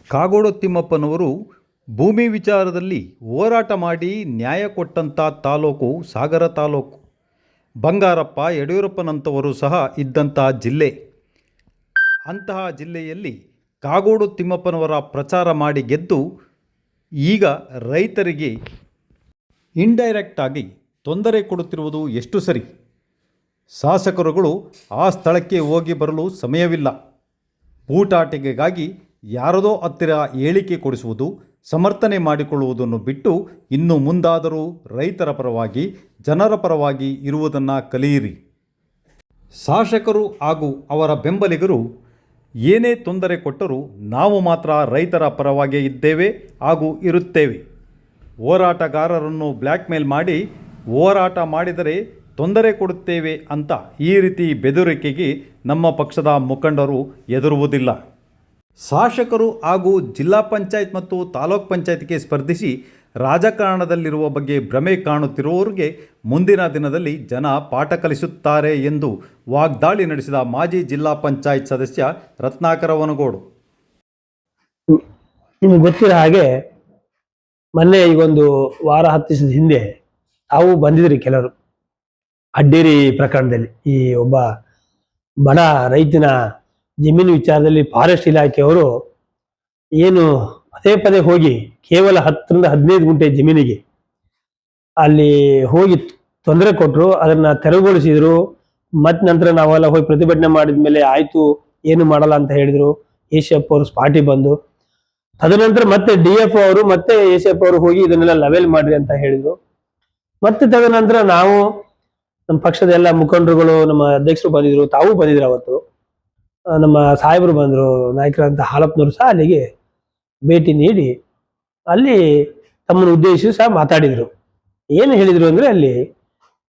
ಕಾಗೋಡು ತಿಮ್ಮಪ್ಪನವರು ಭೂಮಿ ವಿಚಾರದಲ್ಲಿ ಹೋರಾಟ ಮಾಡಿ ನ್ಯಾಯ ಕೊಟ್ಟಂಥ ತಾಲೂಕು ಸಾಗರ ತಾಲೂಕು. ಬಂಗಾರಪ್ಪ ಯಡಿಯೂರಪ್ಪನಂಥವರು ಸಹ ಇದ್ದಂಥ ಜಿಲ್ಲೆ. ಅಂತಹ ಜಿಲ್ಲೆಯಲ್ಲಿ ಕಾಗೋಡು ತಿಮ್ಮಪ್ಪನವರ ಪ್ರಚಾರ ಮಾಡಿ ಗೆದ್ದು ಈಗ ರೈತರಿಗೆ ಇಂಡೈರೆಕ್ಟಾಗಿ ತೊಂದರೆ ಕೊಡುತ್ತಿರುವುದು ಎಷ್ಟು ಸರಿ? ಶಾಸಕರುಗಳು ಆ ಸ್ಥಳಕ್ಕೆ ಹೋಗಿ ಬರಲು ಸಮಯವಿಲ್ಲ. ಬೂಟಾಟಿಕೆಗಾಗಿ ಯಾರದೋ ಹತ್ತಿರ ಹೇಳಿಕೆ ಕೊಡಿಸುವುದು, ಸಮರ್ಥನೆ ಮಾಡಿಕೊಳ್ಳುವುದನ್ನು ಬಿಟ್ಟು ಇನ್ನು ಮುಂದಾದರೂ ರೈತರ ಪರವಾಗಿ, ಜನರ ಪರವಾಗಿ ಇರುವುದನ್ನು ಕಲಿಯಿರಿ. ಶಾಸಕರು ಹಾಗೂ ಅವರ ಬೆಂಬಲಿಗರು ಏನೇ ತೊಂದರೆ ಕೊಟ್ಟರೂ ನಾವು ಮಾತ್ರ ರೈತರ ಪರವಾಗಿ ಇದ್ದೇವೆ ಹಾಗೂ ಇರುತ್ತೇವೆ. ಹೋರಾಟಗಾರರನ್ನು ಬ್ಲ್ಯಾಕ್ಮೇಲ್ ಮಾಡಿ ಹೋರಾಟ ಮಾಡಿದರೆ ತೊಂದರೆ ಕೊಡುತ್ತೇವೆ ಅಂತ ಈ ರೀತಿ ಬೆದರಿಕೆಗೆ ನಮ್ಮ ಪಕ್ಷದ ಮುಖಂಡರು ಹೆದರುವುದಿಲ್ಲ. ಶಾಸಕರು ಹಾಗೂ ಜಿಲ್ಲಾ ಪಂಚಾಯತ್ ಮತ್ತು ತಾಲೂಕ್ ಪಂಚಾಯತ್ಗೆ ಸ್ಪರ್ಧಿಸಿ ರಾಜಕಾರಣದಲ್ಲಿರುವ ಬಗ್ಗೆ ಭ್ರಮೆ ಕಾಣುತ್ತಿರುವವರಿಗೆ ಮುಂದಿನ ದಿನದಲ್ಲಿ ಜನ ಪಾಠ ಕಲಿಸುತ್ತಾರೆ ಎಂದು ವಾಗ್ದಾಳಿ ನಡೆಸಿದ ಮಾಜಿ ಜಿಲ್ಲಾ ಪಂಚಾಯತ್ ಸದಸ್ಯ ರತ್ನಾಕರ ವನಗೋಡು. ನಿಮಗೆ ಗೊತ್ತಿರೋ ಹಾಗೆ ಮೊನ್ನೆ ಈಗೊಂದು ವಾರ 10 ದಿವಸದ ಹಿಂದೆ ತಾವು ಬಂದಿದ್ರಿ ಕೆಲವರು ಅಡ್ಡೇರಿ ಪ್ರಕರಣದಲ್ಲಿ. ಈ ಒಬ್ಬ ಬಡ ರೈತನ ಜಮೀನು ವಿಚಾರದಲ್ಲಿ ಫಾರೆಸ್ಟ್ ಇಲಾಖೆಯವರು ಏನು ಪದೇ ಪದೇ ಹೋಗಿ ಕೇವಲ 10 ರಿಂದ 15 ಗುಂಟೆ ಜಮೀನಿಗೆ ಅಲ್ಲಿ ಹೋಗಿ ತೊಂದರೆ ಕೊಟ್ಟರು, ಅದನ್ನ ತೆರವುಗೊಳಿಸಿದ್ರು. ಮತ್ತೆ ನಂತರ ನಾವೆಲ್ಲ ಹೋಗಿ ಪ್ರತಿಭಟನೆ ಮಾಡಿದ್ಮೇಲೆ ಆಯ್ತು ಏನು ಮಾಡಲ್ಲ ಅಂತ ಹೇಳಿದ್ರು. ಎ.ಸಿ.ಎಫ್ ಅವರು ಸ್ಪಾಟಿಗೆ ಬಂದು, ತದನಂತರ ಮತ್ತೆ DF ಅವರು ಮತ್ತೆ ಎ.ಸಿ.ಎಫ್ ಅವರು ಹೋಗಿ ಇದನ್ನೆಲ್ಲ ಲೆವೆಲ್ ಮಾಡ್ರಿ ಅಂತ ಹೇಳಿದ್ರು. ಮತ್ತೆ ತದನಂತರ ನಾವು ನಮ್ಮ ಪಕ್ಷದ ಎಲ್ಲ ಮುಖಂಡರುಗಳು, ನಮ್ಮ ಅಧ್ಯಕ್ಷರು ಬಂದಿದ್ರು, ತಾವು ಬಂದಿದ್ರು. ಅವತ್ತು ನಮ್ಮ ಸಾಹೇಬರು ಬಂದರು, ನಾಯಕರಂತ ಹಾಲಪ್ಪನವರು ಸಹ ಅಲ್ಲಿಗೆ ಭೇಟಿ ನೀಡಿ ಅಲ್ಲಿ ತಮ್ಮನ್ನು ಉದ್ದೇಶಿಸಿ ಸಹ ಮಾತಾಡಿದರು. ಏನು ಹೇಳಿದ್ರು ಅಂದ್ರೆ, ಅಲ್ಲಿ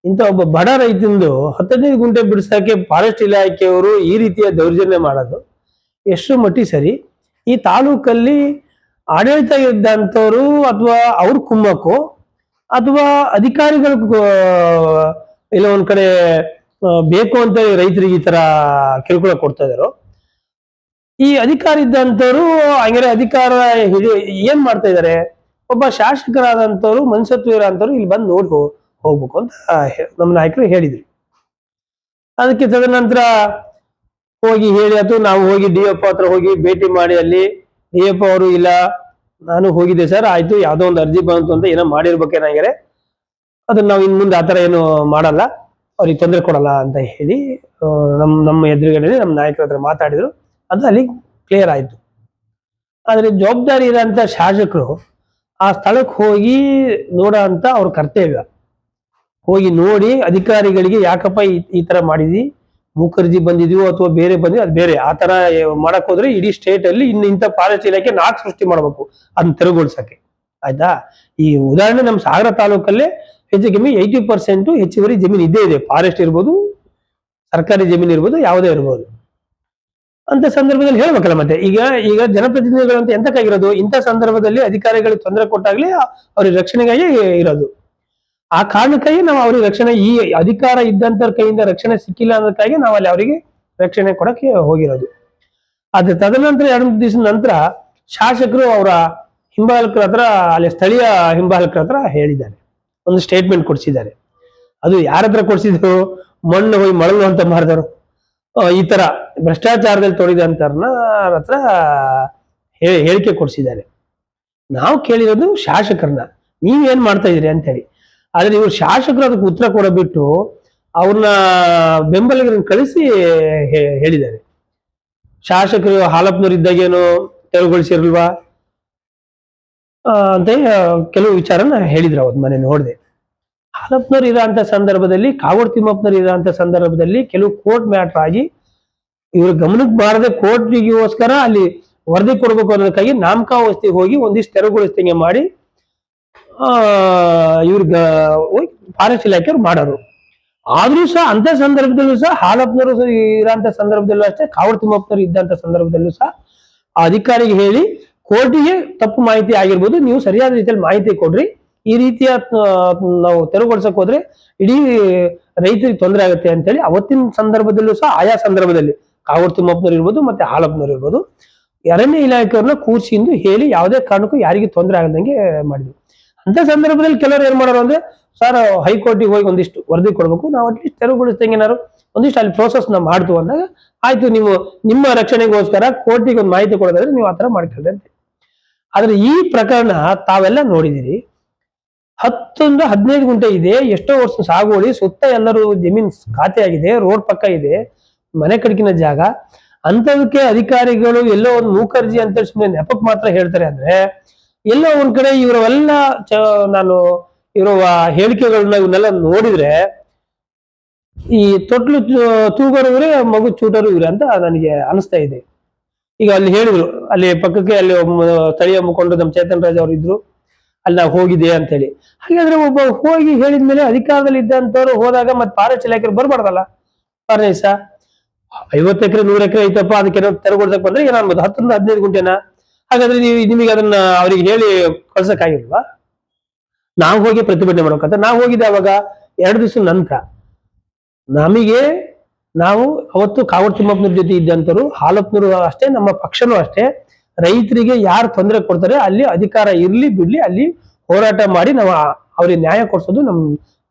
ಇಂಥ ಒಬ್ಬ ಬಡ ರೈತಂದು 15 ಗುಂಟೆ ಬಿಡಿಸೋಕೆ ಫಾರೆಸ್ಟ್ ಇಲಾಖೆಯವರು ಈ ರೀತಿಯ ದೌರ್ಜನ್ಯ ಮಾಡೋದು ಎಷ್ಟು ಮಟ್ಟಿಗೆ ಸರಿ? ಈ ತಾಲೂಕಲ್ಲಿ ಆಡಳಿತ ಇದ್ದಂಥವ್ರು ಅಥವಾ ಅವ್ರ ಕುಮ್ಮಕ್ಕು ಅಥವಾ ಅಧಿಕಾರಿಗಳು ಇಲ್ಲ ಒಂದ್ ಕಡೆ ಬೇಕು ಅಂತ ರೈತರಿಗೆ ಈ ತರ ಕಿರುಕುಳ ಕೊಡ್ತಾ ಇದಾರೋ? ಈ ಅಧಿಕಾರ ಇದ್ದಂಥವ್ರು ಹಂಗಾರೆ ಅಧಿಕಾರ ಏನ್ ಮಾಡ್ತಾ ಇದಾರೆ? ಒಬ್ಬ ಶಾಸಕರಾದಂಥವ್ರು, ಮನುಷ್ಯತ್ವ ಇರೋಂಥವ್ರು ಇಲ್ಲಿ ಬಂದು ನೋಡಿ ಹೋಗ್ಬೇಕು ಅಂತ ನಮ್ಮ ನಾಯಕರು ಹೇಳಿದ್ರು. ಅದಕ್ಕೆ ತದನಂತರ ಹೋಗಿ ಹೇಳಿ ಅಥವಾ ನಾವು ಹೋಗಿ DF ಹತ್ರ ಹೋಗಿ ಭೇಟಿ ಮಾಡಿ, ಅಲ್ಲಿ DF ಅವರು ಇಲ್ಲ ನಾನು ಹೋಗಿದ್ದೆ ಸರ್, ಆಯ್ತು ಯಾವ್ದೋ ಒಂದು ಅರ್ಜಿ ಬಂತು ಅಂತ ಏನೋ ಮಾಡಿರ್ಬೇಕೇನಾಗ್ಯಾರೆ, ಅದನ್ನ ನಾವು ಇನ್ ಮುಂದೆ ಆತರ ಏನು ಮಾಡಲ್ಲ, ಅವ್ರಿಗೆ ತೊಂದರೆ ಕೊಡಲ್ಲ ಅಂತ ಹೇಳಿ ನಮ್ಮ ಎದುರುಗಡೆ ನಮ್ಮ ನಾಯಕರ ಹತ್ರ ಮಾತಾಡಿದ್ರು. ಅದು ಅಲ್ಲಿ ಕ್ಲಿಯರ್ ಆಯ್ತು. ಆದ್ರೆ ಜವಾಬ್ದಾರಿ ಇರೋಂಥ ಶಾಸಕರು ಆ ಸ್ಥಳಕ್ಕೆ ಹೋಗಿ ನೋಡೋ ಅಂತ ಅವ್ರ ಕರ್ತವ್ಯ. ಹೋಗಿ ನೋಡಿ ಅಧಿಕಾರಿಗಳಿಗೆ ಯಾಕಪ್ಪ ಈ ತರ ಮಾಡಿದ್ವಿ, ಮುಖರ್ಜಿ ಬಂದಿದ್ವಿ ಅಥವಾ ಬೇರೆ ಬಂದಿದ್ವಿ, ಅದು ಬೇರೆ. ಆ ತರ ಮಾಡಕ್ ಹೋದ್ರೆ ಇಡೀ ಸ್ಟೇಟ್ ಅಲ್ಲಿ ಇಂಥ ಫಾರೆಸ್ಟ್ ಇಲಾಖೆ 4 ಸೃಷ್ಟಿ ಮಾಡ್ಬೇಕು ಅದನ್ನ ತೆರವುಗೊಳಿಸಕ್ಕೆ. ಆಯ್ತಾ? ಈ ಉದಾಹರಣೆ ನಮ್ಮ ಸಾಗರ ತಾಲೂಕಲ್ಲೇ ಹೆಚ್ಚು ಕಮ್ಮಿ 80% ಹೆಚ್ಚುವರಿ ಜಮೀನು ಇದ್ದೇ ಇದೆ. ಫಾರೆಸ್ಟ್ ಇರ್ಬೋದು, ಸರ್ಕಾರಿ ಜಮೀನು ಇರ್ಬೋದು, ಯಾವುದೇ ಇರ್ಬೋದು. ಅಂತ ಸಂದರ್ಭದಲ್ಲಿ ಹೇಳ್ಬೇಕಲ್ಲ. ಮತ್ತೆ ಈಗ ಜನಪ್ರತಿನಿಧಿಗಳಂತ ಎಂತಕ್ಕಾಗಿರೋದು? ಇಂಥ ಸಂದರ್ಭದಲ್ಲಿ ಅಧಿಕಾರಿಗಳಿಗೆ ತೊಂದರೆ ಕೊಟ್ಟಾಗ್ಲೇ ಅವ್ರಿಗೆ ರಕ್ಷಣೆಗಾಗಿ ಇರೋದು. ಆ ಕಾರಣಕ್ಕಾಗಿ ನಾವು ಅವ್ರಿಗೆ ರಕ್ಷಣೆ, ಈ ಅಧಿಕಾರ ಇದ್ದಂತರ ಕೈಯಿಂದ ರಕ್ಷಣೆ ಸಿಕ್ಕಿಲ್ಲ ಅನ್ನೋದಕ್ಕಾಗಿ ನಾವು ಅಲ್ಲಿ ಅವರಿಗೆ ರಕ್ಷಣೆ ಕೊಡಕ್ಕೆ ಹೋಗಿರೋದು. ಆದ್ರೆ ತದನಂತರ 2-3 ದಿವಸದ ನಂತರ ಶಾಸಕರು ಅವರ ಹಿಂಬಾಲಕರ ಹತ್ರ, ಅಲ್ಲಿ ಸ್ಥಳೀಯ ಹಿಂಬಾಲಕರ ಹತ್ರ ಹೇಳಿದ್ದಾರೆ, ಒಂದು ಸ್ಟೇಟ್ಮೆಂಟ್ ಕೊಡ್ಸಿದ್ದಾರೆ. ಅದು ಯಾರ ಹತ್ರ ಕೊಡ್ಸಿದ್ರು? ಮಣ್ಣು ಹೋಗಿ ಮಳಲು ಅಂತ ಮಾಡಿದರು, ಈ ತರ ಭ್ರಷ್ಟಾಚಾರದಲ್ಲಿ ತೊಡಗಿದಂತವ್ರನ್ನ ಹತ್ರ ಹೇಳಿಕೆ ಕೊಡ್ಸಿದ್ದಾರೆ. ನಾವು ಕೇಳಿರೋದು ಶಾಸಕರನ್ನ, ನೀವೇನ್ ಮಾಡ್ತಾ ಇದೀರಿ ಅಂತ ಹೇಳಿ. ಆದ್ರೆ ಇವ್ರು ಶಾಸಕರು ಅದಕ್ಕೆ ಉತ್ತರ ಕೊಡಬಿಟ್ಟು ಅವ್ರನ್ನ ಬೆಂಬಲಿಗರನ್ನ ಕಳಿಸಿ ಹೇಳಿದ್ದಾರೆ. ಶಾಸಕರು ಹಾಲಪ್ಪನವ್ರು ಇದ್ದಾಗೇನು ತೆರವುಗೊಳಿಸಿರಲ್ವಾ ಅಂತ ಕೆಲವು ವಿಚಾರನ ಹೇಳಿದ್ರು. ಅವತ್ತು ಮನೆ ನೋಡಿದೆ. ಹಾಲಪ್ಪನವ್ರು ಇರೋಂಥ ಸಂದರ್ಭದಲ್ಲಿ, ಕಾಗೋಡು ತಿಮ್ಮಪ್ಪನವ್ರು ಇರೋಂಥ ಸಂದರ್ಭದಲ್ಲಿ ಕೆಲವು ಕೋರ್ಟ್ ಮ್ಯಾಟರ್ ಆಗಿ ಇವ್ರ ಗಮನಕ್ಕೆ ಬಾರದೆ ಕೋರ್ಟ್ಗೋಸ್ಕರ ಅಲ್ಲಿ ವರದಿ ಕೊಡ್ಬೇಕು ಅನ್ನೋದಕ್ಕಾಗಿ ನಾಮಕಾವಸ್ಥೆಗೆ ಹೋಗಿ ಒಂದಿಷ್ಟು ತೆರವುಗೊಳಿಸ್ದಂಗೆ ಮಾಡಿ ಇವ್ರಿಗೆ ಫಾರೆಸ್ಟ್ ಇಲಾಖೆಯವ್ರು ಮಾಡೋರು. ಆದ್ರೂ ಸಹ ಅಂತ ಸಂದರ್ಭದಲ್ಲೂ ಸಹ ಹಾಲಪ್ಪನವರು ಇರೋಂಥ ಸಂದರ್ಭದಲ್ಲೂ ಅಷ್ಟೇ, ಕಾಗೋಡು ತಿಮ್ಮಪ್ಪನವರು ಇದ್ದಂತ ಸಂದರ್ಭದಲ್ಲೂ ಸಹ ಆ ಅಧಿಕಾರಿಗೆ ಹೇಳಿ ಕೋರ್ಟಿಗೆ ತಪ್ಪು ಮಾಹಿತಿ ಆಗಿರ್ಬೋದು, ನೀವು ಸರಿಯಾದ ರೀತಿಯಲ್ಲಿ ಮಾಹಿತಿ ಕೊಡ್ರಿ, ಈ ರೀತಿಯ ನಾವು ತೆರವುಗೊಳಿಸಕ್ ಹೋದ್ರೆ ಇಡೀ ರೈತರಿಗೆ ತೊಂದರೆ ಆಗುತ್ತೆ ಅಂತೇಳಿ ಅವತ್ತಿನ ಸಂದರ್ಭದಲ್ಲೂ ಸಹ, ಆಯಾ ಸಂದರ್ಭದಲ್ಲಿ ಕಾಗೋಡು ತಿಮ್ಮಪ್ಪನವ್ರು ಇರ್ಬೋದು ಮತ್ತೆ ಹಾಲಪ್ಪನವ್ರು ಇರ್ಬೋದು ಅರಣ್ಯ ಇಲಾಖೆಯವ್ರನ್ನ ಕೂರ್ಸಿಂದು ಹೇಳಿ ಯಾವುದೇ ಕಾರಣಕ್ಕೂ ಯಾರಿಗೂ ತೊಂದರೆ ಆಗದಂಗೆ ಮಾಡಿದ್ವಿ. ಅಂತ ಸಂದರ್ಭದಲ್ಲಿ ಕೆಲವರು ಏನ್ ಮಾಡೋರು ಅಂದ್ರೆ, ಸರ್ ಹೈಕೋರ್ಟಿಗೆ ಹೋಗಿ ಒಂದಿಷ್ಟು ವರದಿ ಕೊಡ್ಬೇಕು, ನಾವು ಅಟ್ಲೀಸ್ಟ್ ತೆರವುಗೊಳಿಸ್ದಂಗೆ ಏನಾರು ಒಂದಿಷ್ಟು ಅಲ್ಲಿ ಪ್ರೋಸೆಸ್ ನಾವು ಮಾಡ್ತು ಅಂದಾಗ, ಆಯ್ತು ನೀವು ನಿಮ್ಮ ರಕ್ಷಣೆಗೋಸ್ಕರ ಕೋರ್ಟಿಗೆ ಒಂದು ಮಾಹಿತಿ ಕೊಡೋದಾದ್ರೆ ನೀವು ಆತರ ಮಾಡ್ಕೊಳ್ಳಿ ಅಂತ. ಆದ್ರೆ ಈ ಪ್ರಕರಣ ತಾವೆಲ್ಲ ನೋಡಿದಿರಿ, 10-15 ಗುಂಟೆ ಇದೆ, ಎಷ್ಟೋ ವರ್ಷ ಸಾಗುವಳಿ, ಸುತ್ತ ಎಲ್ಲರೂ ಜಮೀನ್ ಖಾತೆ ಆಗಿದೆ, ರೋಡ್ ಪಕ್ಕ ಇದೆ, ಮನೆ ಕಡೆಗಿನ ಜಾಗ. ಅಂತದಕ್ಕೆ ಅಧಿಕಾರಿಗಳು ಎಲ್ಲೋ ಒಂದು ಮೂಕರ್ಜಿ ಅಂತ ಸುಮ್ಮನೆ ನೆಪಕ್ಕೆ ಮಾತ್ರ ಹೇಳ್ತಾರೆ ಅಂದ್ರೆ, ಎಲ್ಲೋ ಒಂದ್ ಕಡೆ ಇವರೆಲ್ಲ ನಾನು ಇರೋ ಹೇಳಿಕೆಗಳನ್ನ ಇವನ್ನೆಲ್ಲ ನೋಡಿದ್ರೆ, ಈ ತೊಟ್ಲು ತೂಗರು ಇವ್ರೆ, ಮಗು ಚೂಟರು ಇವ್ರೆ ಅಂತ ನನಗೆ ಅನಿಸ್ತಾ ಇದೆ. ಈಗ ಅಲ್ಲಿ ಹೇಳಿದ್ರು, ಅಲ್ಲಿ ಪಕ್ಕಕ್ಕೆ ಅಲ್ಲಿ ಸ್ಥಳೀಯ ಮುಖಂಡರು ನಮ್ಮ ಚೇತನ್ ರಾಜ್ ಅವರು ಇದ್ರು, ಅಲ್ಲಿ ನಾವು ಹೋಗಿದೆ ಅಂತ ಹೇಳಿ. ಹಾಗಾದ್ರೆ ಒಬ್ಬ ಹೋಗಿ ಹೇಳಿದ್ಮೇಲೆ ಅಧಿಕಾರದಲ್ಲಿ ಇದ್ದಂತವ್ರು ಹೋದಾಗ ಮತ್ತೆ ಫಾರೆಸ್ಟ್ ಇಲಾಖೆ ಬರ್ಬಾರ್ದಲ್ಲ? ಪಾರ್ನೇಸ 50 ಎಕರೆ 100 ಎಕರೆ ಐತಪ್ಪ, ಅದಕ್ಕೆ ತೆರವುಗೊಳಿಸಕ್ ಬಂದ್ರೆ ಏನಾಗ್ಬೋದು, 10-15 ಗುಂಟೆನಾ? ಹಾಗಾದ್ರೆ ನಿಮಗೆ ಅದನ್ನ ಅವ್ರಿಗೆ ಹೇಳಿ ಕಳ್ಸಕ್ಕಾಗಿಲ್ವಾ? ನಾವು ಹೋಗಿ ಪ್ರತಿಭಟನೆ ಮಾಡ್ಬೇಕಂತ ನಾವು ಹೋಗಿದ್ದೆ ಅವಾಗ 2 ದಿವಸ ನಂತರ. ನಮಗೆ ನಾವು ಅವತ್ತು ಕಾಗೋಡು ತಿಮ್ಮಪ್ಪನವ್ರ ಜೊತೆ ಇದ್ದಂತರು, ಹಾಲಪ್ಪನವರು ಅಷ್ಟೇ, ನಮ್ಮ ಪಕ್ಷನೂ ಅಷ್ಟೇ, ರೈತರಿಗೆ ಯಾರು ತೊಂದರೆ ಕೊಡ್ತಾರೆ ಅಲ್ಲಿ ಅಧಿಕಾರ ಇರ್ಲಿ ಬಿಡ್ಲಿ ಅಲ್ಲಿ ಹೋರಾಟ ಮಾಡಿ ನಾವು ಅವ್ರಿಗೆ ನ್ಯಾಯ ಕೊಡ್ಸೋದು ನಮ್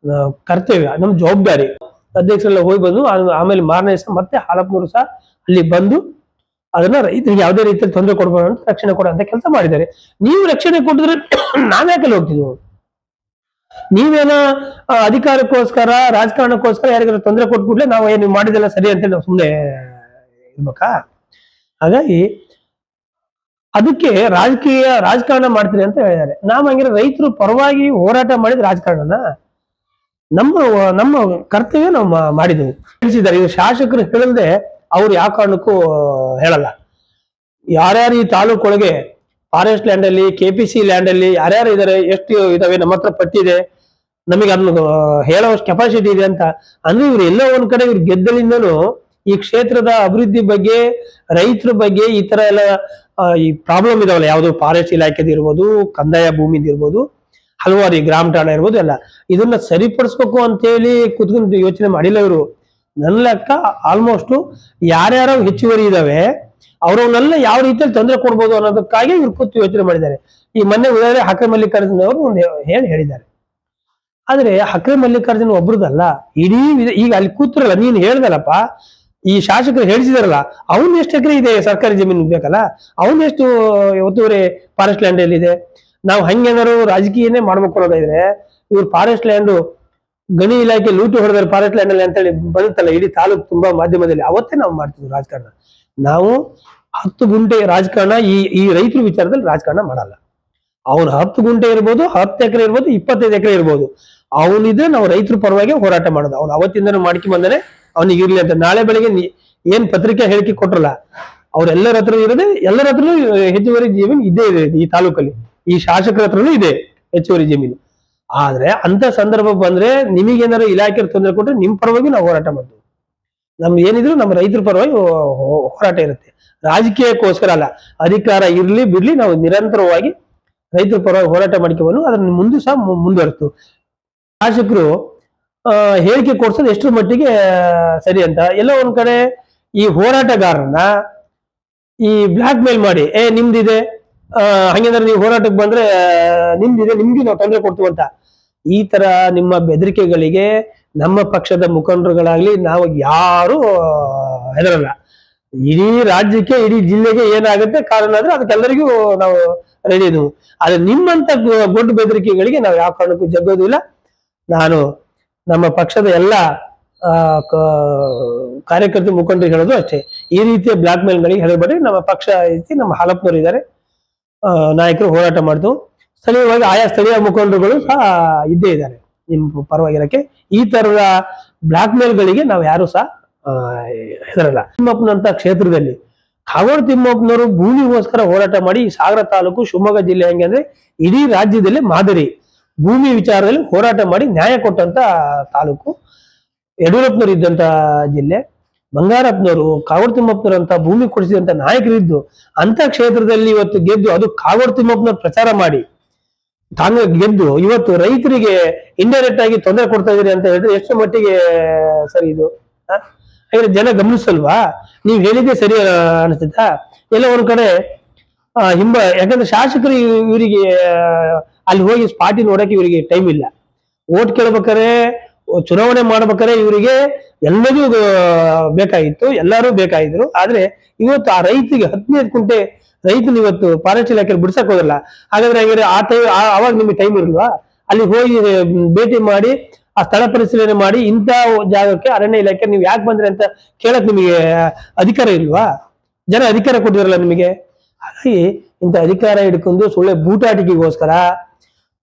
ಕರ್ತವ್ಯ, ನಮ್ ಜವಾಬ್ದಾರಿ. ಅಧ್ಯಕ್ಷರೆಲ್ಲ ಹೋಗಿ ಬಂದು ಆಮೇಲೆ ಮಾರನೇ ದಿವಸ ಮತ್ತೆ ಹಾಲಪ್ಪನವರು ಸಹ ಅಲ್ಲಿ ಬಂದು ಅದನ್ನ ರೈತರಿಗೆ ಯಾವುದೇ ರೀತಿಯಲ್ಲಿ ತೊಂದರೆ ಕೊಡ್ಬಾರ್ದು ಅಂತ ರಕ್ಷಣೆ ಕೊಡುವಂತ ಕೆಲಸ ಮಾಡಿದ್ದಾರೆ. ನೀವು ರಕ್ಷಣೆ ಕೊಟ್ಟಿದ್ರೆ ನಾವ್ಯಾಕಲ್ಲಿ ಹೋಗ್ತಿದ್ವು? ನೀವೇನೋ ಅಧಿಕಾರಕ್ಕೋಸ್ಕರ ರಾಜಕಾರಣಕ್ಕೋಸ್ಕರ ಯಾರಿಗಾರ ತೊಂದರೆ ಕೊಟ್ಬಿಟ್ಲೆ ನಾವು ಏನು ಮಾಡಿದೆಲ್ಲ ಸರಿ ಅಂತೇಳಿ ನಾವು ಸುಮ್ಮನೆ ಇರ್ಬೇಕಾ? ಹಾಗಾಗಿ ಅದಕ್ಕೆ ರಾಜಕಾರಣ ಮಾಡ್ತೀರಿ ಅಂತ ಹೇಳಿದ್ದಾರೆ. ನಾವ್ ಹಂಗಿರೋ ರೈತರು ಪರವಾಗಿ ಹೋರಾಟ ಮಾಡಿದ ರಾಜಕಾರಣನ ನಮ್ಮ ಕರ್ತವ್ಯ ನಾವು ಮಾಡಿದ್ವಿ ತಿಳಿಸಿದ್ದಾರೆ. ಇದು ಶಾಸಕರು ಹೇಳದೆ ಅವ್ರು ಯಾವ ಕಾರಣಕ್ಕೂ ಹೇಳಲ್ಲ. ಯಾರ್ಯಾರು ಈ ತಾಲೂಕೊಳಗೆ ಫಾರೆಸ್ಟ್ ಲ್ಯಾಂಡ್ ಅಲ್ಲಿ, KPC ಲ್ಯಾಂಡ್ ಅಲ್ಲಿ ಯಾರ್ಯಾರು ಇದಾರೆ, ಎಷ್ಟು ಇದಾವೆ, ನಮ್ಮ ಹತ್ರ ಪಟ್ಟಿ ಇದೆ, ನಮಗೆ ಅದನ್ನ ಹೇಳೋಷ್ಟು ಕೆಪಾಸಿಟಿ ಇದೆ ಅಂತ ಅಂದ್ರೆ, ಇವ್ರು ಎಲ್ಲೋ ಒಂದ್ ಕಡೆ ಇವ್ರು ಗೆದ್ದಲಿಂದನೂ ಈ ಕ್ಷೇತ್ರದ ಅಭಿವೃದ್ಧಿ ಬಗ್ಗೆ, ರೈತರ ಬಗ್ಗೆ ಈ ತರ ಎಲ್ಲ ಈ ಪ್ರಾಬ್ಲಮ್ ಇದಾವಲ್ಲ, ಯಾವ್ದು ಫಾರೆಸ್ಟ್ ಇಲಾಖೆದು ಇರ್ಬೋದು, ಕಂದಾಯ ಭೂಮಿದು ಇರ್ಬೋದು, ಹಲವಾರು ಈ ಗ್ರಾಮ ಠಾಣ ಇರ್ಬೋದು, ಎಲ್ಲ ಇದನ್ನ ಸರಿಪಡಿಸ್ಬೇಕು ಅಂತ ಹೇಳಿ ಕುತ್ಕೊಂಡು ಯೋಚನೆ ಮಾಡಿಲ್ಲ ಇವರು. ನನ್ನ ಲೆಕ್ಕ ಆಲ್ಮೋಸ್ಟ್ ಯಾರ್ಯಾರ ಹೆಚ್ಚುವರಿ ಇದಾವೆ ಅವ್ರವನ್ನೆಲ್ಲ ಯಾವ ರೀತಿಯಲ್ಲಿ ತೊಂದರೆ ಕೊಡ್ಬೋದು ಅನ್ನೋದಕ್ಕಾಗಿ ಇವ್ರು ಕೂತು ಯೋಚನೆ ಮಾಡಿದ್ದಾರೆ. ಈ ಮೊನ್ನೆ ಉದಾಹರಣೆ ಹಕ್ರೆ ಮಲ್ಲಿಕಾರ್ಜುನ್ ಅವರು ಒಂದು ಹೇಳಿದ್ದಾರೆ. ಆದ್ರೆ ಹಕ್ರೆ ಮಲ್ಲಿಕಾರ್ಜುನ್ ಒಬ್ರದಲ್ಲ, ಇಡೀ ಈಗ ಅಲ್ಲಿ ಕೂತ್ರಲ್ಲ, ನೀನ್ ಹೇಳ್ದಲ್ಲಪ್ಪ, ಈ ಶಾಸಕರು ಹೇಳಿಸಿದಾರಲ್ಲ, ಅವ್ನ್ ಎಷ್ಟು ಎಕರೆ ಇದೆ ಸರ್ಕಾರಿ ಜಮೀನು ಬೇಕಲ್ಲ, ಅವ್ನ್ ಎಷ್ಟು ಒತ್ತುವರಿ ಫಾರೆಸ್ಟ್ ಲ್ಯಾಂಡ್ ಅಲ್ಲಿ ಇದೆ. ನಾವು ಹಂಗೇನಾದ್ರು ರಾಜಕೀಯನೇ ಮಾಡ್ಬೇಕು ಅನ್ನೋದಾದ್ರೆ, ಇವ್ರು ಫಾರೆಸ್ಟ್ ಲ್ಯಾಂಡ್ ಗಣಿ ಇಲಾಖೆ ಲೂಟಿ ಹೊಡೆದಾರೆ ಫಾರೆಸ್ಟ್ ಲ್ಯಾಂಡ್ ಅಲ್ಲಿ ಅಂತೇಳಿ ಬರುತ್ತಲ್ಲ ಇಡೀ ತಾಲೂಕು ತುಂಬಾ ಮಾಧ್ಯಮದಲ್ಲಿ, ಅವತ್ತೇ ನಾವು ಮಾಡ್ತೀವಿ ರಾಜಕಾರಣ. ನಾವು 10 ಗುಂಟೆ ರಾಜಕಾರಣ ಈ ರೈತರ ವಿಚಾರದಲ್ಲಿ ರಾಜಕಾರಣ ಮಾಡಲ್ಲ. ಅವ್ನು 10 ಗುಂಟೆ ಇರ್ಬೋದು, 10 ಎಕರೆ ಇರ್ಬೋದು, 25 ಎಕರೆ ಇರ್ಬೋದು, ಅವನಿದ್ರೆ ನಾವು ರೈತರ ಪರವಾಗಿ ಹೋರಾಟ ಮಾಡೋದು. ಅವ್ನು ಅವತ್ತಿಂದನೂ ಮಾಡ್ಕೊಂಡ್ ಬಂದಾನೆ, ಅವನಿಗೆ ಇರ್ಲಿ ಅಂತ. ನಾಳೆ ಬೆಳಿಗ್ಗೆ ಏನ್ ಪತ್ರಿಕೆ ಹೇಳಿಕೆ ಕೊಟ್ರಲ್ಲ, ಅವ್ರೆಲ್ಲರ ಹತ್ರ ಇರೋದೇ, ಎಲ್ಲರ ಹತ್ರನೂ ಹೆಚ್ಚುವರಿ ಜಮೀನು ಇದ್ದೇ ಇದೆ ಈ ತಾಲೂಕಲ್ಲಿ, ಈ ಶಾಸಕರ ಹತ್ರನೂ ಇದೆ ಹೆಚ್ಚುವರಿ ಜಮೀನು. ಆದ್ರೆ ಅಂತ ಸಂದರ್ಭ ಬಂದ್ರೆ ನಿಮಗೇನಾದ್ರು ಇಲಾಖೆ ತೊಂದರೆ ಕೊಟ್ಟರೆ ನಿಮ್ ಪರವಾಗಿ ನಾವು ಹೋರಾಟ ಮಾಡ್ತೀವಿ. ನಮ್ದು ಏನಿದ್ರು ನಮ್ಮ ರೈತರ ಪರವಾಗಿ ಹೋರಾಟ ಇರುತ್ತೆ, ರಾಜಕೀಯಕ್ಕೋಸ್ಕರ ಅಲ್ಲ. ಅಧಿಕಾರ ಇರ್ಲಿ ಬಿಡ್ಲಿ ನಾವು ನಿರಂತರವಾಗಿ ರೈತರ ಪರವಾಗಿ ಹೋರಾಟ ಮಾಡ್ಕೊಂಡು ಅದನ್ನ ಮುಂದೆ ಸಹ ಮುಂದುವರಿಸ್ತು. ಶಾಸಕರು ಹೇಳಿಕೆ ಕೊಡ್ಸೋದು ಎಷ್ಟರ ಮಟ್ಟಿಗೆ ಸರಿ ಅಂತ, ಎಲ್ಲೋ ಒಂದ್ ಕಡೆ ಈ ಹೋರಾಟಗಾರರನ್ನ ಈ ಬ್ಲಾಕ್ ಮೇಲ್ ಮಾಡಿ, ನಿಮ್ದಿದೆ, ಹಂಗೇಂದ್ರೆ ನೀವು ಹೋರಾಟಕ್ಕೆ ಬಂದ್ರೆ ನಿಮ್ದಿದೆ, ನಿಮ್ಗೆ ನಾವು ತೊಂದರೆ ಕೊಡ್ತೀವಿ ಅಂತ, ಈ ತರ ನಿಮ್ಮ ಬೆದರಿಕೆಗಳಿಗೆ ನಮ್ಮ ಪಕ್ಷದ ಮುಖಂಡರುಗಳಾಗ್ಲಿ ನಾವು ಯಾರು ಹೆದರಲ್ಲ. ಇಡೀ ರಾಜ್ಯಕ್ಕೆ, ಇಡೀ ಜಿಲ್ಲೆಗೆ ಏನಾಗುತ್ತೆ ಕಾರಣ ಆದ್ರೆ ಅದಕ್ಕೆಲ್ಲರಿಗೂ ನಾವು ರೆಡಿ ಇದ್ವು. ಆದ್ರೆ ನಿಮ್ಮಂತ ದೊಡ್ಡ ಬೆದರಿಕೆಗಳಿಗೆ ನಾವು ಯಾವ ಕಾರಣಕ್ಕೂ ಜಗ್ಗೋದಿಲ್ಲ. ನಾನು ನಮ್ಮ ಪಕ್ಷದ ಎಲ್ಲ ಕಾರ್ಯಕರ್ತ ಮುಖಂಡರು ಹೇಳೋದು ಅಷ್ಟೇ, ಈ ರೀತಿಯ ಬ್ಲಾಕ್ ಮೇಲ್ಗಳಿಗೆ ಹೆದರ್ಬೇಡಿ. ನಮ್ಮ ಪಕ್ಷ ಐತಿ, ನಮ್ಮ ಹಾಲಪ್ಪನವರು ಇದ್ದಾರೆ, ನಾಯಕರು ಹೋರಾಟ ಮಾಡ್ತು. ಸ್ಥಳೀಯವಾಗಿ ಆಯಾ ಸ್ಥಳೀಯ ಮುಖಂಡರುಗಳು ಸಹ ಇದ್ದೇ ಇದ್ದಾರೆ ನಿಮ್ಮ ಪರವಾಗಿರಕ್ಕೆ. ಈ ತರದ ಬ್ಲಾಕ್ ಮೇಲ್ಗಳಿಗೆ ನಾವು ಯಾರು ಸಹ ಹೆದರಲ್ಲ. ತಿಮ್ಮಪ್ಪನಂತ ಕ್ಷೇತ್ರದಲ್ಲಿ ಕಾಗೋಡು ತಿಮ್ಮಪ್ಪನವರು ಭೂಮಿಗೋಸ್ಕರ ಹೋರಾಟ ಮಾಡಿ ಸಾಗರ ತಾಲೂಕು, ಶಿವಮೊಗ್ಗ ಜಿಲ್ಲೆ ಹೆಂಗೆ ಅಂದ್ರೆ ಇಡೀ ರಾಜ್ಯದಲ್ಲೇ ಮಾದರಿ ಭೂಮಿ ವಿಚಾರದಲ್ಲಿ ಹೋರಾಟ ಮಾಡಿ ನ್ಯಾಯ ಕೊಟ್ಟಂತ ತಾಲೂಕು. ಯಡಿಯೂರಪ್ಪನವರು ಇದ್ದಂತ ಜಿಲ್ಲೆ, ಬಂಗಾರಪ್ಪನವರು, ಕಾಗೋಡು ತಿಮ್ಮಪ್ಪನವರು ಅಂತ ಭೂಮಿ ಕೊಡಿಸಿದಂತ ನಾಯಕರಿದ್ದು ಅಂತ ಕ್ಷೇತ್ರದಲ್ಲಿ ಇವತ್ತು ಗೆದ್ದು, ಅದು ಕಾಗೋಡು ತಿಮ್ಮಪ್ಪನವ್ರು ಪ್ರಚಾರ ಮಾಡಿ ತಾಂಗ ಗೆದ್ದು ಇವತ್ತು ರೈತರಿಗೆ ಇಂಡೈರೆಕ್ಟ್ ಆಗಿ ತೊಂದರೆ ಕೊಡ್ತಾ ಇದೀರಿ ಅಂತ ಹೇಳಿದ್ರೆ ಎಷ್ಟು ಮಟ್ಟಿಗೆ ಸರಿ ಇದು? ಹಾಗಾದ್ರೆ ಜನ ಗಮನಿಸಲ್ವಾ? ನೀವ್ ಹೇಳಿದ್ದೆ ಸರಿ ಅನಿಸ್ತಾ? ಎಲ್ಲ ಒಂದ್ ಕಡೆ ಯಾಕಂದ್ರೆ ಶಾಸಕರು ಇವರಿಗೆ ಅಲ್ಲಿ ಹೋಗಿ ಸ್ಪಾಟಿ ನೋಡಕ್ಕೆ ಇವರಿಗೆ ಟೈಮ್ ಇಲ್ಲ. ಓಟ್ ಕೇಳ್ಬೇಕಾರೆ, ಚುನಾವಣೆ ಮಾಡ್ಬೇಕಾರೆ ಇವರಿಗೆ ಎಲ್ಲದೂ ಬೇಕಾಗಿತ್ತು, ಎಲ್ಲರೂ ಬೇಕಾಗಿದ್ರು. ಆದ್ರೆ ಇವತ್ತು ಆ ರೈತಿಗೆ 15 ಕುಂಟೆ ರೈತನ ಇವತ್ತು ಫಾರೆಸ್ಟ್ ಇಲಾಖೆ ಬಿಡ್ಸಕ್ ಹೋಗಲ್ಲ. ಹಾಗಾದ್ರೆ ಅವಾಗ ನಿಮ್ಗೆ ಟೈಮ್ ಇರಲ್ವಾ? ಅಲ್ಲಿ ಹೋಗಿ ಭೇಟಿ ಮಾಡಿ ಆ ಸ್ಥಳ ಪರಿಶೀಲನೆ ಮಾಡಿ ಇಂಥ ಜಾಗಕ್ಕೆ ಅರಣ್ಯ ಇಲಾಖೆ ನೀವು ಯಾಕೆ ಬಂದ್ರಿ ಅಂತ ಕೇಳಕ್ ನಿಮಗೆ ಅಧಿಕಾರ ಇಲ್ವಾ? ಜನ ಅಧಿಕಾರ ಕೊಟ್ಟಿರಲ್ಲ ನಿಮಗೆ. ಹಾಗಾಗಿ ಇಂಥ ಅಧಿಕಾರ ಹಿಡ್ಕೊಂಡು ಸುಳ್ಳೆ ಬೂಟಾಟಿಕೆಗೋಸ್ಕರ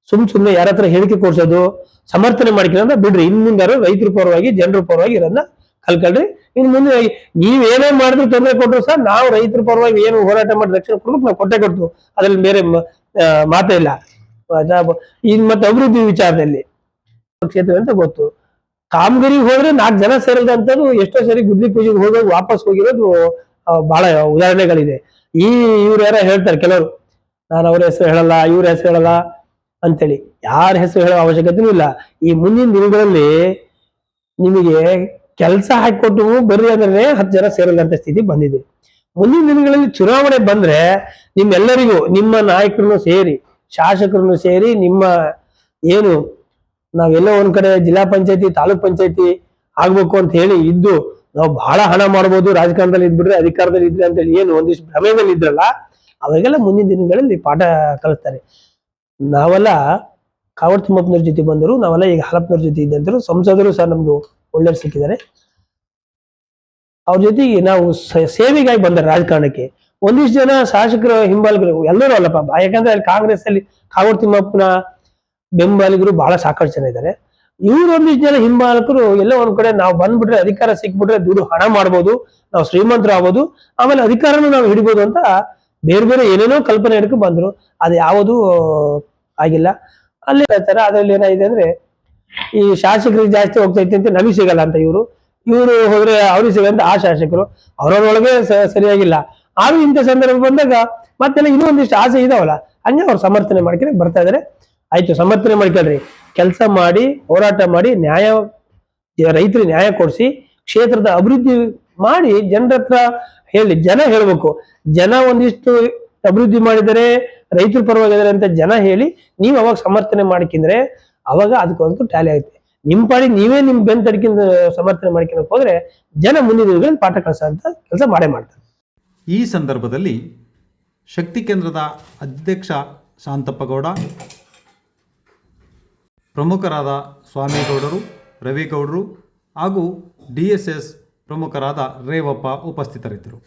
ಸುಮ್ನೆ ಯಾರ ಹತ್ರ ಹೇಳಿಕೆ ಕೊಡ್ಸೋದು, ಸಮರ್ಥನೆ ಮಾಡಿಕೊಳ್ಳೋದು ಬಿಡ್ರಿ. ಇನ್ ಮುಂದಾರು ರೈತರ ಪರವಾಗಿ, ಜನರ ಪರವಾಗಿ ಇರೋದನ್ನ ಕಲ್ಕೊಳ್ರಿ. ಇನ್ ಮುಂದೆ ನೀವೇನೇ ಮಾಡಿದ್ರು, ತೊಂದರೆ ಕೊಟ್ಟರು ಸಹ ನಾವು ರೈತರ ಪರವಾಗಿ ಏನು ಹೋರಾಟ ಮಾಡಿ ರಕ್ಷಣೆ ಕೊಡ್ಬೇಕು, ನಾವು ಕೊಟ್ಟೆ ಕೊಡ್ತು. ಅದ್ರಲ್ಲಿ ಬೇರೆ ಮಾತೇ ಇಲ್ಲ. ಇನ್ ಮತ್ತೆ ಅಭಿವೃದ್ಧಿ ವಿಚಾರದಲ್ಲಿ ಕ್ಷೇತ್ರ ಅಂತ ಗೊತ್ತು. ಕಾಮಗಿರಿಗೆ ಹೋದ್ರೆ 4 ಜನ ಸೇರಿದಂತದ್ದು ಎಷ್ಟೋ ಸರಿ ಗುದ್ಲಿ ಪೂಜೆಗೆ ಹೋದಾಗ ವಾಪಸ್ ಹೋಗಿರೋದು ಬಹಳ ಉದಾಹರಣೆಗಳಿದೆ. ಇವ್ರು ಯಾರ ಹೇಳ್ತಾರೆ ಕೆಲವರು, ನಾನು ಅವ್ರ ಹೆಸರು ಹೇಳಲ್ಲ, ಇವ್ರ ಹೆಸರು ಹೇಳಲ್ಲ ಅಂತೇಳಿ. ಯಾರ ಹೆಸರು ಹೇಳೋ ಅವಶ್ಯಕತೆನೂ ಇಲ್ಲ. ಈ ಮುಂದಿನ ದಿನಗಳಲ್ಲಿ ನಿಮಗೆ ಕೆಲಸ ಹಾಕಿಕೊಟ್ಟು ಬರ್ರಿ ಅಂದ್ರೆ 10 ಜನ ಸೇರಲ್ಲಂತ ಸ್ಥಿತಿ ಬಂದಿದೆ. ಮುಂದಿನ ದಿನಗಳಲ್ಲಿ ಚುನಾವಣೆ ಬಂದ್ರೆ ನಿಮ್ಮೆಲ್ಲರಿಗೂ, ನಿಮ್ಮ ನಾಯಕರನ್ನು ಸೇರಿ, ಶಾಸಕರನ್ನು ಸೇರಿ, ನಿಮ್ಮ ಏನು ನಾವೆಲ್ಲೋ ಒಂದ್ ಕಡೆ ಜಿಲ್ಲಾ ಪಂಚಾಯತಿ, ತಾಲೂಕ್ ಪಂಚಾಯತಿ ಆಗ್ಬೇಕು ಅಂತ ಹೇಳಿ ಇದ್ದು ನಾವು ಬಹಳ ಹಣ ಮಾಡ್ಬೋದು, ರಾಜಕಾರಣದಲ್ಲಿ ಇದ್ಬಿಟ್ರೆ, ಅಧಿಕಾರದಲ್ಲಿ ಇದ್ರೆ ಅಂತ ಹೇಳಿ ಏನು ಒಂದಿಷ್ಟು ಭ್ರಮೆಯಲ್ಲಿ ಇದ್ರಲ್ಲ, ಅವಾಗೆಲ್ಲ ಮುಂದಿನ ದಿನಗಳಲ್ಲಿ ಪಾಠ ಕಲಿಸ್ತಾರೆ. ನಾವೆಲ್ಲ ಕಾವಡ್ ತಿಮ್ಮಪ್ಪನವ್ರ ಜೊತೆ ಬಂದರು, ನಾವೆಲ್ಲ ಈಗ ಹಾಲಪ್ಪನವ್ರ ಜೊತೆ ಇದ್ದಂತರು, ಸಂಸದರು ಸಹ ನಮ್ದು ಒಳ್ಳೆಯವ್ರು ಸಿಕ್ಕಿದ್ದಾರೆ. ಅವ್ರ ಜೊತೆಗೆ ನಾವು ಸೇವೆಗಾಗಿ ಬಂದಾರೆ ರಾಜಕಾರಣಕ್ಕೆ. ಒಂದಿಷ್ಟು ಜನ ಶಾಸಕರ ಹಿಂಬಾಲಿಗರು ಎಲ್ಲರೂ ಅಲ್ಲಪ್ಪ, ಯಾಕಂದ್ರೆ ಅಲ್ಲಿ ಕಾಂಗ್ರೆಸ್ ಅಲ್ಲಿ ಕಾವಡ್ ತಿಮ್ಮಪ್ಪನ ಬೆಂಬಲಿಗರು ಬಹಳ ಸಾಕಷ್ಟು ಜನ ಇದ್ದಾರೆ. ಇವ್ರು ಒಂದಿಷ್ಟು ಜನ ಹಿಂಬಾಲಕರು ಎಲ್ಲ ಒಂದ್ ಕಡೆ ನಾವು ಬಂದ್ಬಿಟ್ರೆ, ಅಧಿಕಾರ ಸಿಕ್ಬಿಟ್ರೆ ದುಡ್ಡು ಹಣ ಮಾಡ್ಬೋದು, ನಾವು ಶ್ರೀಮಂತರು ಆಗ್ಬೋದು, ಆಮೇಲೆ ಅಧಿಕಾರನೂ ನಾವು ಹಿಡಿಬೋದು ಅಂತ ಬೇರೆ ಬೇರೆ ಏನೇನೋ ಕಲ್ಪನೆ ಹಿಡ್ಕೊಂಡು ಬಂದ್ರು. ಅದು ಯಾವುದೂ ಆಗಿಲ್ಲ. ಅಲ್ಲಿ ಹೇಳ್ತಾರೆ ಅದ್ರಲ್ಲಿ ಏನಾಗಿದೆ ಅಂದ್ರೆ, ಈ ಶಾಸಕರಿಗೆ ಜಾಸ್ತಿ ಹೋಗ್ತೈತೆ ಅಂತ ನಮಗೆ ಸಿಗಲ್ಲ ಅಂತ ಇವರು ಹೋದ್ರೆ ಅವ್ರಿಗೆ ಸಿಗಂತ ಆ ಶಾಸಕರು ಅವ್ರವ್ರೊಳಗೆ ಸರಿಯಾಗಿಲ್ಲ. ಆದ್ರೂ ಇಂಥ ಸಂದರ್ಭ ಬಂದಾಗ ಮತ್ತೆಲ್ಲ ಇನ್ನೂ ಒಂದಿಷ್ಟು ಆಸೆ ಇದಾವಲ್ಲ, ಹಂಗೆ ಅವ್ರು ಸಮರ್ಥನೆ ಮಾಡ್ಕೊಂಡು ಬರ್ತಾ ಇದಾರೆ. ಆಯ್ತು, ಸಮರ್ಥನೆ ಮಾಡ್ಕೊಳ್ರಿ, ಕೆಲಸ ಮಾಡಿ, ಹೋರಾಟ ಮಾಡಿ, ರೈತರಿಗೆ ನ್ಯಾಯ ಕೊಡಿಸಿ, ಕ್ಷೇತ್ರದ ಅಭಿವೃದ್ಧಿ ಮಾಡಿ ಜನರ ಹತ್ರ ಹೇಳಿ. ಜನ ಹೇಳ್ಬೇಕು, ಜನ ಒಂದಿಷ್ಟು ಅಭಿವೃದ್ಧಿ ಮಾಡಿದರೆ, ರೈತರ ಪರವಾಗಿದ್ದಾರೆ ಅಂತ ಜನ ಹೇಳಿ ನೀವು ಅವಾಗ ಸಮರ್ಥನೆ ಮಾಡ್ಕಿಂದ್ರೆ ಅವಾಗ ಅದಕ್ಕೊಂದು ಟ್ಯಾಲಿ ಆಗುತ್ತೆ. ನಿಮ್ ಪಾಡಿ ನೀವೇ ನಿಮ್ ಬೆನ್ ತಡ್ಕಿಂದ ಸಮರ್ಥನೆ ಮಾಡ್ಕೊಳಕ್ ಹೋದ್ರೆ ಜನ ಮುಂದಿನ ದಿನಗಳಲ್ಲಿ ಪಾಠ ಕಲಿಸೋ ಅಂತ ಕೆಲಸ ಮಾಡೇ ಮಾಡ್ತಾರೆ. ಈ ಸಂದರ್ಭದಲ್ಲಿ ಶಕ್ತಿ ಕೇಂದ್ರದ ಅಧ್ಯಕ್ಷ ಶಾಂತಪ್ಪಗೌಡ, ಪ್ರಮುಖರಾದ ಸ್ವಾಮಿಗೌಡರು, ರವಿಗೌಡರು ಹಾಗೂ DSS ಪ್ರಮುಖರಾದ ರೇವಪ್ಪ ಉಪಸ್ಥಿತರಿದ್ದರು.